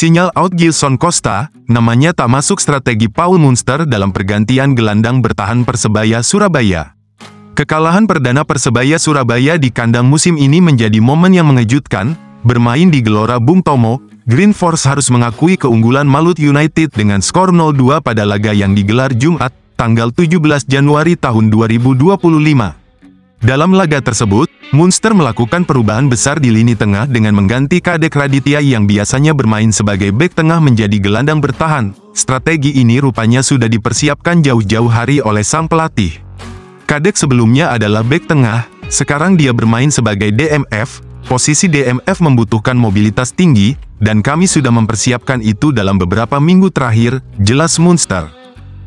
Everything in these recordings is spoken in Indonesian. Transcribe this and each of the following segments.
Sinyal out Gilson Costa, namanya tak masuk strategi Paul Munster dalam pergantian gelandang bertahan Persebaya Surabaya. Kekalahan perdana Persebaya Surabaya di kandang musim ini menjadi momen yang mengejutkan. Bermain di Gelora Bung Tomo, Green Force harus mengakui keunggulan Malut United dengan skor 0-2 pada laga yang digelar Jumat, tanggal 17 Januari tahun 2025. Dalam laga tersebut, Munster melakukan perubahan besar di lini tengah dengan mengganti Kadek Raditya yang biasanya bermain sebagai bek tengah menjadi gelandang bertahan. Strategi ini rupanya sudah dipersiapkan jauh-jauh hari oleh sang pelatih. Kadek sebelumnya adalah bek tengah, sekarang dia bermain sebagai DMF. Posisi DMF membutuhkan mobilitas tinggi, dan kami sudah mempersiapkan itu dalam beberapa minggu terakhir, jelas Munster.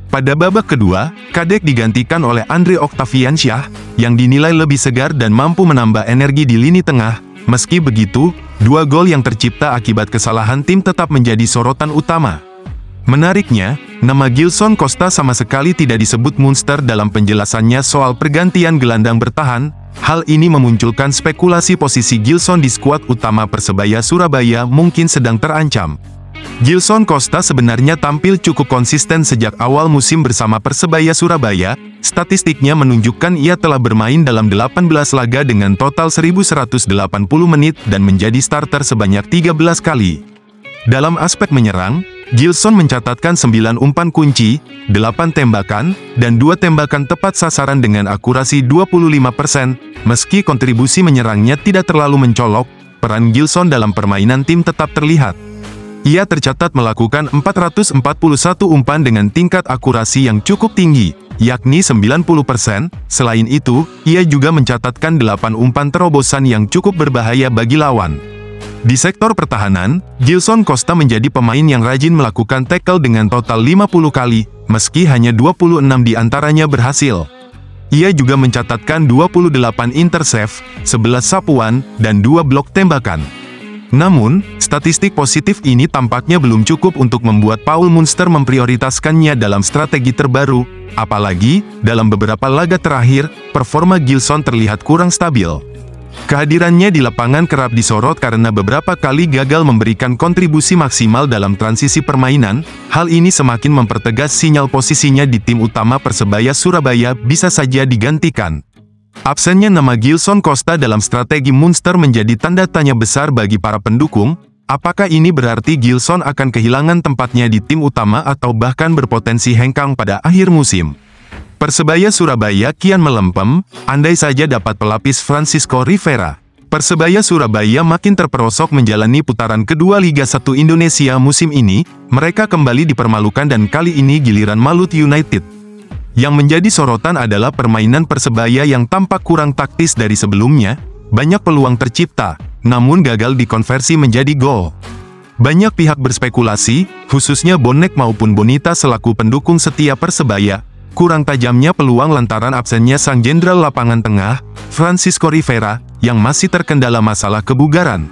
Pada babak kedua, Kadek digantikan oleh Andre Octaviansyah, yang dinilai lebih segar dan mampu menambah energi di lini tengah. Meski begitu, 2 gol yang tercipta akibat kesalahan tim tetap menjadi sorotan utama. Menariknya, nama Gilson Costa sama sekali tidak disebut Munster dalam penjelasannya soal pergantian gelandang bertahan. Hal ini memunculkan spekulasi posisi Gilson di skuad utama Persebaya Surabaya mungkin sedang terancam. Gilson Costa sebenarnya tampil cukup konsisten sejak awal musim bersama Persebaya Surabaya. Statistiknya menunjukkan ia telah bermain dalam 18 laga dengan total 1180 menit dan menjadi starter sebanyak 13 kali. Dalam aspek menyerang, Gilson mencatatkan 9 umpan kunci, 8 tembakan, dan 2 tembakan tepat sasaran dengan akurasi 25%. Meski kontribusi menyerangnya tidak terlalu mencolok, peran Gilson dalam permainan tim tetap terlihat. Ia tercatat melakukan 441 umpan dengan tingkat akurasi yang cukup tinggi, yakni 90%. Selain itu, ia juga mencatatkan 8 umpan terobosan yang cukup berbahaya bagi lawan. Di sektor pertahanan, Gilson Costa menjadi pemain yang rajin melakukan tackle dengan total 50 kali, meski hanya 26 diantaranya berhasil. Ia juga mencatatkan 28 intercept, 11 sapuan, dan 2 blok tembakan. Namun, statistik positif ini tampaknya belum cukup untuk membuat Paul Munster memprioritaskannya dalam strategi terbaru, apalagi, dalam beberapa laga terakhir, performa Gilson terlihat kurang stabil. Kehadirannya di lapangan kerap disorot karena beberapa kali gagal memberikan kontribusi maksimal dalam transisi permainan. Hal ini semakin mempertegas sinyal posisinya di tim utama Persebaya Surabaya bisa saja digantikan. Absennya nama Gilson Costa dalam strategi Munster menjadi tanda tanya besar bagi para pendukung. Apakah ini berarti Gilson akan kehilangan tempatnya di tim utama atau bahkan berpotensi hengkang pada akhir musim? Persebaya Surabaya kian melempem, andai saja dapat pelapis Francisco Rivera. Persebaya Surabaya makin terperosok menjalani putaran kedua Liga 1 Indonesia musim ini. Mereka kembali dipermalukan dan kali ini giliran Malut United. Yang menjadi sorotan adalah permainan Persebaya yang tampak kurang taktis dari sebelumnya. Banyak peluang tercipta, namun gagal dikonversi menjadi gol. Banyak pihak berspekulasi, khususnya bonek maupun bonita selaku pendukung setia Persebaya, kurang tajamnya peluang lantaran absennya sang jenderal lapangan tengah, Francisco Rivera, yang masih terkendala masalah kebugaran.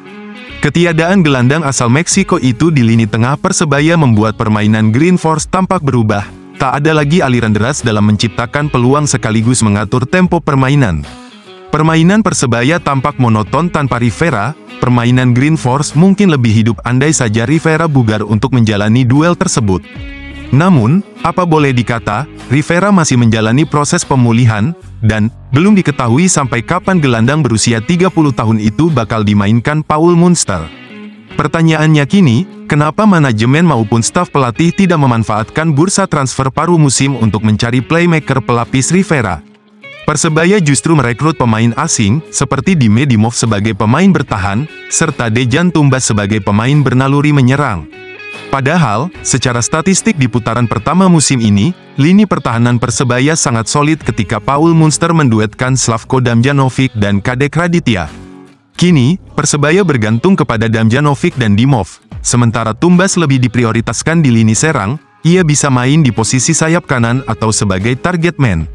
Ketiadaan gelandang asal Meksiko itu di lini tengah Persebaya membuat permainan Green Force tampak berubah. Tak ada lagi aliran deras dalam menciptakan peluang sekaligus mengatur tempo permainan. Permainan Persebaya tampak monoton tanpa Rivera. Permainan Green Force mungkin lebih hidup andai saja Rivera bugar untuk menjalani duel tersebut. Namun, apa boleh dikata, Rivera masih menjalani proses pemulihan, dan belum diketahui sampai kapan gelandang berusia 30 tahun itu bakal dimainkan Paul Munster. Pertanyaannya kini, kenapa manajemen maupun staf pelatih tidak memanfaatkan bursa transfer paruh musim untuk mencari playmaker pelapis Rivera? Persebaya justru merekrut pemain asing, seperti Dime Dimov sebagai pemain bertahan, serta Dejan Tumbas sebagai pemain bernaluri menyerang. Padahal, secara statistik di putaran pertama musim ini, lini pertahanan Persebaya sangat solid ketika Paul Munster menduetkan Slavko Damjanovic dan Kadek Raditya. Kini, Persebaya bergantung kepada Damjanovic dan Dimov, sementara Tumbas lebih diprioritaskan di lini serang. Ia bisa main di posisi sayap kanan atau sebagai target man.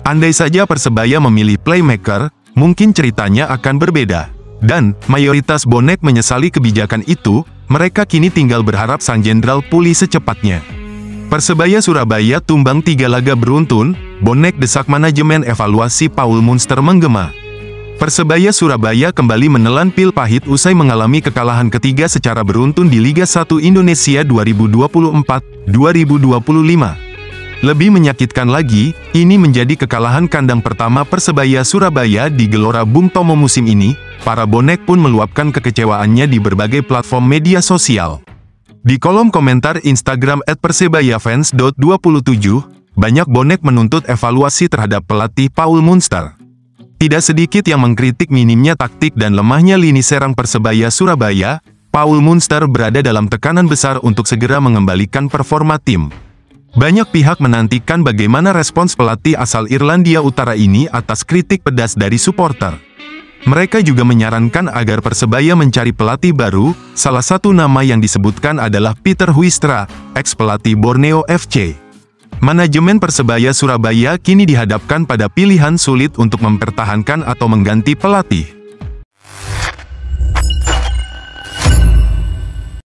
Andai saja Persebaya memilih playmaker, mungkin ceritanya akan berbeda. Dan, mayoritas bonek menyesali kebijakan itu. Mereka kini tinggal berharap sang jenderal pulih secepatnya. Persebaya Surabaya tumbang 3 laga beruntun, bonek desak manajemen evaluasi Paul Munster menggema. Persebaya Surabaya kembali menelan pil pahit usai mengalami kekalahan ketiga secara beruntun di Liga 1 Indonesia 2024-2025. Lebih menyakitkan lagi, ini menjadi kekalahan kandang pertama Persebaya Surabaya di Gelora Bung Tomo musim ini. Para bonek pun meluapkan kekecewaannya di berbagai platform media sosial. Di kolom komentar Instagram @persebayafans.27, banyak bonek menuntut evaluasi terhadap pelatih Paul Munster. Tidak sedikit yang mengkritik minimnya taktik dan lemahnya lini serang Persebaya Surabaya. Paul Munster berada dalam tekanan besar untuk segera mengembalikan performa tim. Banyak pihak menantikan bagaimana respons pelatih asal Irlandia Utara ini atas kritik pedas dari supporter. Mereka juga menyarankan agar Persebaya mencari pelatih baru. Salah satu nama yang disebutkan adalah Peter Huistra, ex-pelatih Borneo FC. Manajemen Persebaya Surabaya kini dihadapkan pada pilihan sulit untuk mempertahankan atau mengganti pelatih.